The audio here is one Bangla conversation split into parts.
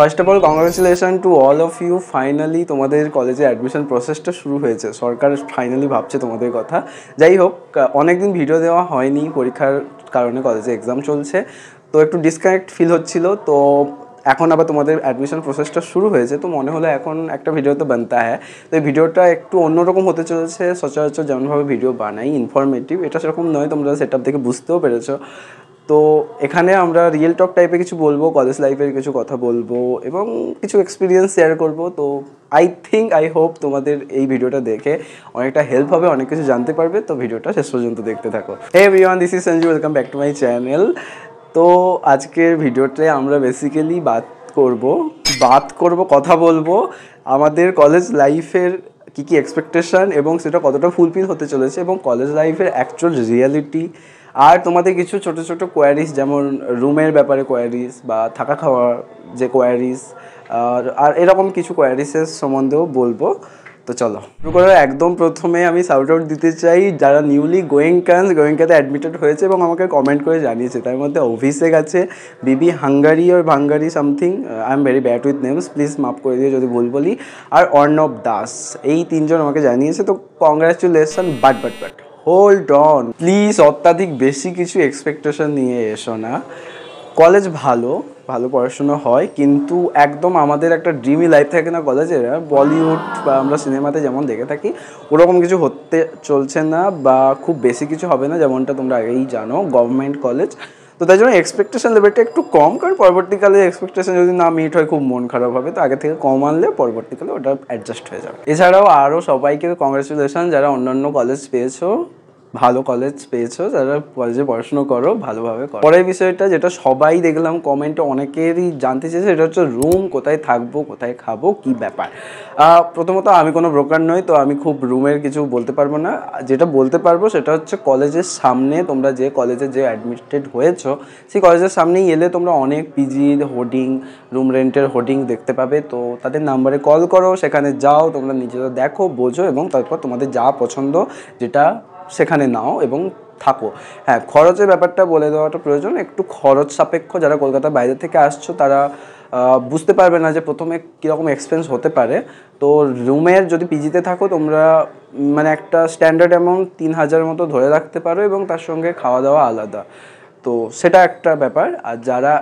First of all congratulation to all of you. Finally তোমাদের কলেজে অ্যাডমিশন প্রসেসটা শুরু হয়েছে, সরকার ফাইনালি ভাবছে তোমাদের কথা। যাই হোক, অনেকদিন ভিডিও দেওয়া হয়নি, পরীক্ষার কারণে কলেজে এক্সাম চলছে, তো একটু ডিসকানেক্ট ফিল হচ্ছিল। তো এখন আবার তোমাদের অ্যাডমিশন প্রসেসটা শুরু হয়েছে, তো মনে হলো এখন একটা ভিডিও তো বানতা হ্যাঁ। তো এই ভিডিওটা একটু অন্যরকম হতে চলেছে, সচরাচর যেমনভাবে ভিডিও বানাই ইনফরমেটিভ, এটা সেরকম নয়, তোমরা সেট আপ দেখে বুঝতেও পেরেছো। তো এখানে আমরা রিয়েল টক টাইপের কিছু বলবো, কলেজ লাইফের কিছু কথা বলবো এবং কিছু এক্সপিরিয়েন্স শেয়ার করবো। তো আই হোপ তোমাদের এই ভিডিওটা দেখে অনেকটা হেল্প হবে, অনেক কিছু জানতে পারবে। তো ভিডিওটা শেষ পর্যন্ত দেখতে থাকো। Hey everyone, this is Sanju, welcome back to my channel. তো আজকের ভিডিওতে আমরা বেসিক্যালি কথা বলবো আমাদের কলেজ লাইফের কী কী এক্সপেকটেশান এবং সেটা কতটা ফুলফিল হতে চলেছে, এবং কলেজ লাইফের অ্যাকচুয়াল রিয়ালিটি, আর তোমাদের কিছু ছোটো ছোটো কোয়ারিজ, যেমন রুমের ব্যাপারে কোয়ারিজ বা থাকা খাওয়ার যে কোয়ারিজ, আর এরকম কিছু কোয়ারিজের সম্বন্ধেও বলবো। তো চলো শুরু করার একদম প্রথমে আমি শাউট আউট দিতে চাই যারা নিউলি গোয়েঙ্কাতে অ্যাডমিটেড হয়েছে এবং আমাকে কমেন্ট করে জানিয়েছে। তার মধ্যে অভিষেক আছে, বিবি হাঙ্গারি ওর ভাঙ্গারি something, I am very bad with names, please মাফ করে দিও যদি ভুল বলি, আর অর্ণব দাস। এই তিনজন আমাকে জানিয়েছে, তো congratulation. But hold on please, অত্যাধিক বেশি কিছু এক্সপেকটেশন নিয়ে এসো না। কলেজ ভালো পড়াশুনো হয়, কিন্তু একদম আমাদের একটা ড্রিমি লাইফ থাকে না কলেজের, বলিউড বা আমরা সিনেমাতে যেমন দেখে থাকি ওরকম কিছু হতে চলছে না, বা খুব বেশি কিছু হবে না, যেমনটা তোমরা আগেই জানো গভর্নমেন্ট কলেজ। তো তাই জন্য এক্সপেকটেশন লেভেলটা একটু কম, কারণ পরবর্তীকালে এক্সপেকটেশন যদি না মিট হয় খুব মন খারাপ হবে। তো আগে থেকে কম আনলে পরবর্তীকালে ওটা অ্যাডজাস্ট হয়ে যাবে। এছাড়াও আরও সবাইকে কংগ্রেচুলেশন যারা অন্যান্য কলেজ পেয়েছো, ভালো কলেজ পেয়েছো, যারা কলেজে পড়াশুনো করো ভালোভাবে করো। পরের বিষয়টা যেটা সবাই দেখলাম কমেন্টে অনেকেরই জানতে চেয়েছে, সেটা হচ্ছে রুম, কোথায় থাকবো, কোথায় খাবো, কি ব্যাপার। প্রথমত আমি কোনো ব্রোকার নই, তো আমি খুব রুমের কিছু বলতে পারবো না। যেটা বলতে পারবো সেটা হচ্ছে কলেজের সামনে, তোমরা যে কলেজে যে অ্যাডমিটেড হয়েছো সেই কলেজের সামনেই এলে তোমরা অনেক পিজির হোর্ডিং, রুম রেন্টের হোর্ডিং দেখতে পাবে। তো তাদের নাম্বারে কল করো, সেখানে যাও, তোমরা নিজেরা দেখো, বোঝো, এবং তারপর তোমাদের যা পছন্দ যেটা সেখানে নাও এবং থাকো। হ্যাঁ, খরচের ব্যাপারটা বলে দেওয়াটা প্রয়োজন, একটু খরচ সাপেক্ষ। যারা কলকাতার বাইরে থেকে আসছো তারা বুঝতে পারবে না যে প্রথমে কীরকম এক্সপেন্স হতে পারে। তো রুমের যদি পিজিতে থাকো তোমরা মানে একটা স্ট্যান্ডার্ড অ্যামাউন্ট 3,000 মতো ধরে রাখতে পারো, এবং তার সঙ্গে খাওয়া দাওয়া আলাদা। তো সেটা একটা ব্যাপার। আর যারা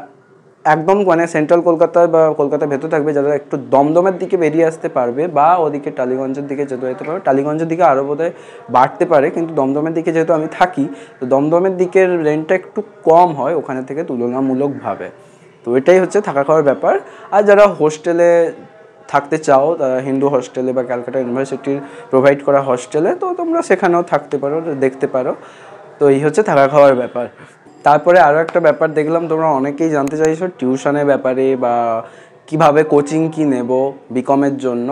একদম মানে সেন্ট্রাল কলকাতায় বা কলকাতার ভেতর থাকবে, যারা একটু দমদমের দিকে বেরিয়ে আসতে পারবে বা ওদিকে টালিগঞ্জের দিকে যেতে যেতে পারবে, টালিগঞ্জের দিকে আরও বোধহয় বাড়তে পারে, কিন্তু দমদমের দিকে যেহেতু আমি থাকি, তো দমদমের দিকের রেন্টটা একটু কম হয় ওখানে থেকে তুলনামূলকভাবে। তো এটাই হচ্ছে থাকা খাওয়ার ব্যাপার। আর যারা হোস্টেলে থাকতে চাও, হিন্দু হোস্টেলে বা ক্যালকাটা ইউনিভার্সিটির প্রোভাইড করা হোস্টেলে, তো তোমরা সেখানেও থাকতে পারো, দেখতে পারো। তো এই হচ্ছে থাকা খাওয়ার ব্যাপার। তারপরে আরও একটা ব্যাপার দেখলাম, তোমরা অনেকেই জানতে চাইছো টিউশনের ব্যাপারে বা কিভাবে কোচিং কি নেব বিকমের জন্য।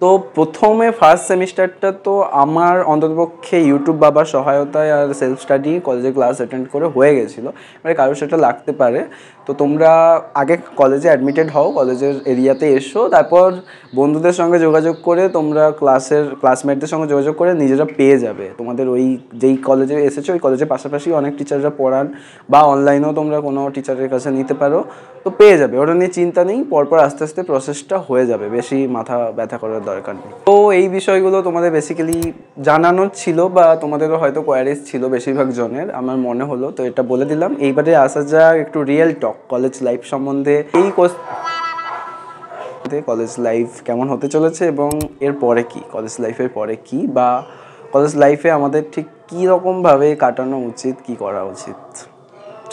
তো প্রথমে ফার্স্ট সেমিস্টারটা তো আমার অন্ততপক্ষে ইউটিউব বাবার সহায়তায় আর সেলফ স্টাডি কলেজে ক্লাস অ্যাটেন্ড করে হয়ে গেছিলো। মানে কারো সেটা লাগতে পারে। তো তোমরা আগে কলেজে অ্যাডমিটেড হও, কলেজের এরিয়াতে এসো, তারপর বন্ধুদের সঙ্গে যোগাযোগ করে তোমরা ক্লাসমেটদের সঙ্গে যোগাযোগ করে নিজেরা পেয়ে যাবে। তোমাদের ওই যেই কলেজে এসেছো ওই কলেজের পাশাপাশি অনেক টিচাররা পড়ান, বা অনলাইনেও তোমরা কোনো টিচারের কাছে নিতে পারো, তো পেয়ে যাবে। ওটা নিয়ে চিন্তা নেই, পরপর আস্তে আস্তে প্রসেসটা হয়ে যাবে, বেশি মাথা ব্যথা করার দরকার নেই। তো এই বিষয়গুলো তোমাদের বেসিক্যালি জানানোর ছিল, বা তোমাদেরও হয়তো কোয়ারিজ ছিল বেশিরভাগ জনের, আমার মনে হলো, তো এটা বলে দিলাম। এইবারে আসা যাক একটু রিয়েল টক কলেজ লাইফ সম্বন্ধে। কলেজ লাইফ কেমন হতে চলেছে এবং এর পরে কি, কলেজ লাইফের পরে কি, বা কলেজ লাইফে আমাদের ঠিক কী রকমভাবে কাটানো উচিত, কি করা উচিত।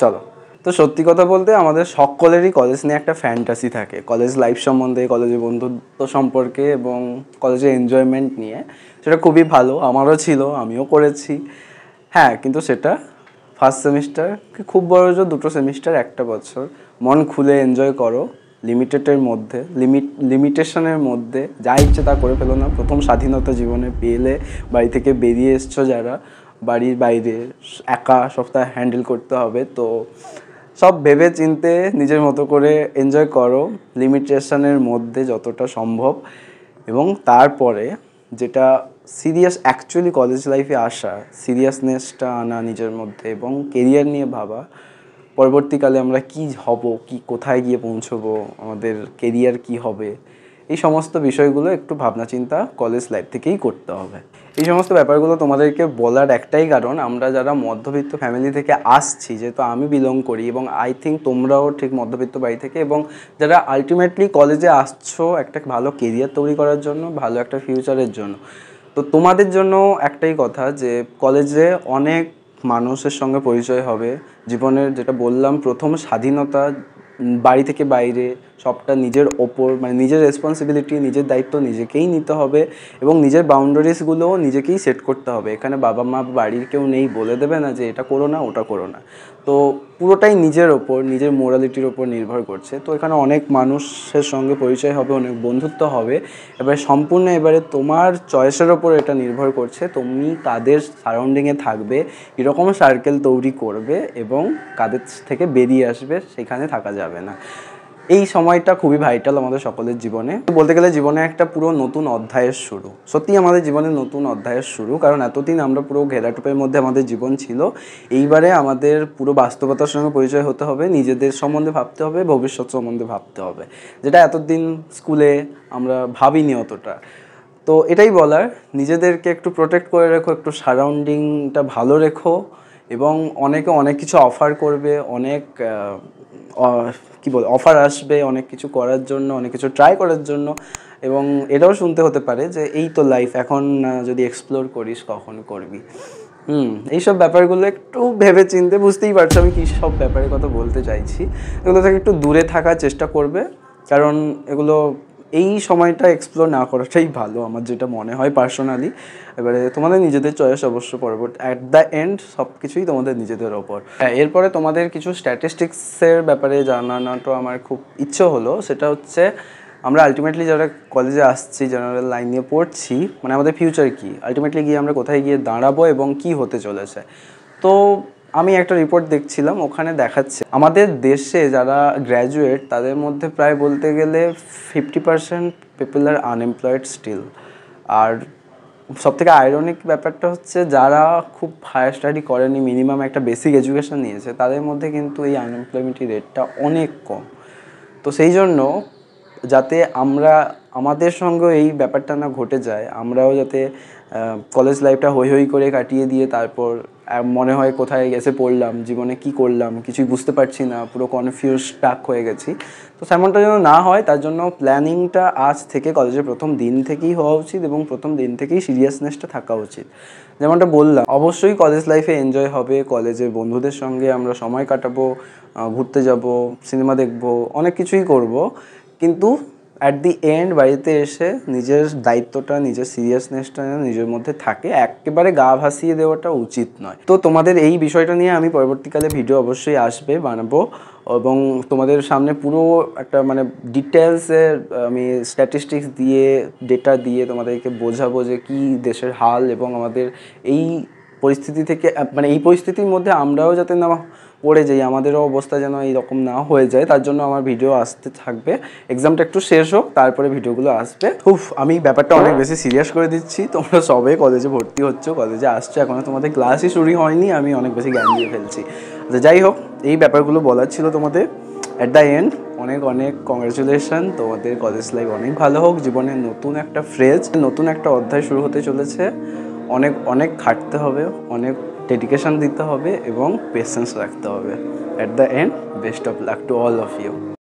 চলো। তো সত্যি কথা বলতে আমাদের সকলেরই কলেজ নিয়ে একটা ফ্যান্টাসি থাকে, কলেজ লাইফ সম্বন্ধে, কলেজে বন্ধুত্ব সম্পর্কে এবং কলেজে এনজয়মেন্ট নিয়ে। সেটা খুবই ভালো, আমারও ছিল, আমিও করেছি। হ্যাঁ, কিন্তু সেটা ফার্স্ট সেমিস্টার কি খুব বড় যে 2 সেমিস্টার 1 বছর মন খুলে এনজয় করো, লিমিটেশনের মধ্যে যা ইচ্ছে তা করে ফেলো না। প্রথম স্বাধীনতা জীবনে পেলে, বাড়ি থেকে বেরিয়ে এসছো যারা, বাড়ির বাইরে একা সবটা হ্যান্ডেল করতে হবে। তো সব ভেবে চিনতে নিজের মতো করে এনজয় করো, লিমিটেশনের মধ্যে যতটা সম্ভব। এবং তারপরে যেটা সিরিয়াস, অ্যাকচুয়ালি কলেজ লাইফে আসা, সিরিয়াসনেসটা আনা নিজের মধ্যে এবং কেরিয়ার নিয়ে ভাবা, পরবর্তীকালে আমরা কি হব, কি কোথায় গিয়ে পৌঁছবো, আমাদের কেরিয়ার কি হবে, এই সমস্ত বিষয়গুলো একটু ভাবনা চিন্তা কলেজ লাইফ থেকেই করতে হবে। এই সমস্ত ব্যাপারগুলো তোমাদেরকে বলার একটাই কারণ, আমরা যারা মধ্যবিত্ত ফ্যামিলি থেকে আসছি, যেহেতু আমি বিলং করি এবং আই থিঙ্ক তোমরাও ঠিক মধ্যবিত্ত বাড়ি থেকে, এবং যারা আলটিমেটলি কলেজে আসছো একটা ভালো কেরিয়ার তৈরি করার জন্য, ভালো একটা ফিউচারের জন্য, তো তোমাদের জন্য একটাই কথা যে কলেজে অনেক মানুষের সঙ্গে পরিচয় হবে। জীবনের যেটা বললাম প্রথম স্বাধীনতা, বাড়ি থেকে বাইরে সবটা নিজের ওপর, মানে নিজের রেসপন্সিবিলিটি, নিজের দায়িত্ব নিজেকেই নিতে হবে এবং নিজের বাউন্ডারিজগুলোও নিজেকেই সেট করতে হবে। এখানে বাবা মা বাড়ির কেউ নেই বলে দেবে না যে এটা করো না ওটা করো না, তো পুরোটাই নিজের ওপর, নিজের মোরালিটির ওপর নির্ভর করছে। তো এখানে অনেক মানুষের সঙ্গে পরিচয় হবে, অনেক বন্ধুত্ব হবে। এবার সম্পূর্ণ এবারে তোমার চয়েসের ওপর এটা নির্ভর করছে, তুমি কাদের সারাউন্ডিংয়ে থাকবে, এরকম সার্কেল তৈরি করবে এবং কাদের থেকে বেরিয়ে আসবে, সেখানে থাকা যাবে না। এই সময়টা খুবই ভাইটাল আমাদের সকলের জীবনে, বলতে গেলে জীবনে একটা পুরো নতুন অধ্যায়ের শুরু। সত্যি আমাদের জীবনে নতুন অধ্যায়ের শুরু, কারণ এতদিন আমরা পুরো ঘেরাটোপের মধ্যে আমাদের জীবন ছিল। এইবারে আমাদের পুরো বাস্তবতার সঙ্গে পরিচয় হতে হবে, নিজেদের সম্বন্ধে ভাবতে হবে, ভবিষ্যৎ সম্বন্ধে ভাবতে হবে, যেটা এতদিন স্কুলে আমরা ভাবিনি অতটা। তো এটাই বলার, নিজেদেরকে একটু প্রোটেক্ট করে রেখো, একটু সারাউন্ডিংটা ভালো রেখো, এবং অনেকে অনেক কিছু অফার করবে, অনেক কী বল অফার আসবে অনেক কিছু করার জন্য, অনেক কিছু ট্রাই করার জন্য। এবং এটাও শুনতে হতে পারে যে এই তো লাইফ, এখন যদি এক্সপ্লোর করিস কখন করবি। এইসব ব্যাপারগুলো একটু ভেবে চিনতে, বুঝতেই পারছো আমি কী সব ব্যাপারের কথা বলতে চাইছি, এগুলো থেকে একটু দূরে থাকার চেষ্টা করবে, কারণ এগুলো এই সময়টা এক্সপ্লোর না করাটাই ভালো আমার যেটা মনে হয় পার্সোনালি। এবারে তোমাদের নিজেদের চয়েস অবশ্য, পরবর্তী অ্যাট দ্য এন্ড সব কিছুই তোমাদের নিজেদের ওপর। হ্যাঁ, এরপরে তোমাদের কিছু স্ট্যাটিস্টিক্সের ব্যাপারে জানানোটা আমার খুব ইচ্ছে হলো। সেটা হচ্ছে আমরা আলটিমেটলি যারা কলেজে আসছি, জেনারেল লাইন নিয়ে পড়ছি, মানে আমাদের ফিউচার কী, আলটিমেটলি গিয়ে আমরা কোথায় গিয়ে দাঁড়াবো এবং কী হতে চলেছে। তো আমি একটা রিপোর্ট দেখছিলাম, ওখানে দেখাচ্ছে আমাদের দেশে যারা গ্র্যাজুয়েট তাদের মধ্যে প্রায় বলতে গেলে 50% পিপল আর আনএমপ্লয়েড স্টিল। আর সবথেকে আইরনিক ব্যাপারটা হচ্ছে যারা খুব হায়ার স্টাডি করেনি, মিনিমাম একটা বেসিক এডুকেশন নিয়েছে, তাদের মধ্যে কিন্তু এই আনএমপ্লয়মেন্টের রেটটা অনেক কম। তো সেই জন্য যাতে আমাদের সঙ্গেও এই ব্যাপারটা না ঘটে যায়, আমরাও যাতে কলেজ লাইফটা হই হই করে কাটিয়ে দিয়ে তারপর মনে হয় কোথায় গেছে পড়লাম, জীবনে কি করলাম কিছুই বুঝতে পারছি না, পুরো কনফিউজ টাক হয়ে গেছি, তো তেমনটা যেন না হয় তার জন্য প্ল্যানিংটা আজ থেকে কলেজের প্রথম দিন থেকেই হওয়া উচিত এবং প্রথম দিন থেকেই সিরিয়াসনেসটা থাকা উচিত। যেমনটা বললাম, অবশ্যই কলেজ লাইফে এনজয় হবে, কলেজের বন্ধুদের সঙ্গে আমরা সময় কাটাবো, ঘুরতে যাব, সিনেমা দেখবো, অনেক কিছুই করব, কিন্তু অ্যাট দি এন্ড বাড়িতে এসে নিজের দায়িত্বটা, নিজের সিরিয়াসনেসটা নিজের মধ্যে থাকে, একেবারে গা ভাসিয়ে দেওয়াটা উচিত নয়। তো তোমাদের এই বিষয়টা নিয়ে আমি পরবর্তীকালে ভিডিও অবশ্যই আসবে, বানাবো, এবং তোমাদের সামনে পুরো একটা মানে ডিটেলসে আমি স্ট্যাটিস্টিক্স দিয়ে, ডেটা দিয়ে তোমাদেরকে বোঝাবো যে কী দেশের হাল, এবং আমাদের এই পরিস্থিতি থেকে, মানে এই পরিস্থিতির মধ্যে আমরাও যাতে না পড়ে যাই, আমাদেরও অবস্থা যেন এইরকম না হয়ে যায়, তার জন্য আমার ভিডিও আসতে থাকবে। এক্সামটা একটু শেষ হোক, তারপরে ভিডিওগুলো আসবে। আমি ব্যাপারটা অনেক বেশি সিরিয়াস করে দিচ্ছি, তোমরা সবে কলেজে ভর্তি হচ্ছ, কলেজে আসছো, এখনও তোমাদের ক্লাসই শুরু হয়নি, আমি অনেক বেশি জ্ঞান দিয়ে ফেলছি। তো যাই হোক, এই ব্যাপারগুলো বলার ছিল তোমাদের। অ্যাট দ্য এন্ড অনেক অনেক কংগ্রেচুলেশন, তোমাদের কলেজ লাইফ অনেক ভালো হোক, জীবনের নতুন একটা ফ্রেজ, নতুন একটা অধ্যায় শুরু হতে চলেছে। অনেক অনেক খাটতে হবে, অনেক ডেডিকেশন দিতে হবে এবং পেশেন্স রাখতে হবে। At the end best of luck to all of you.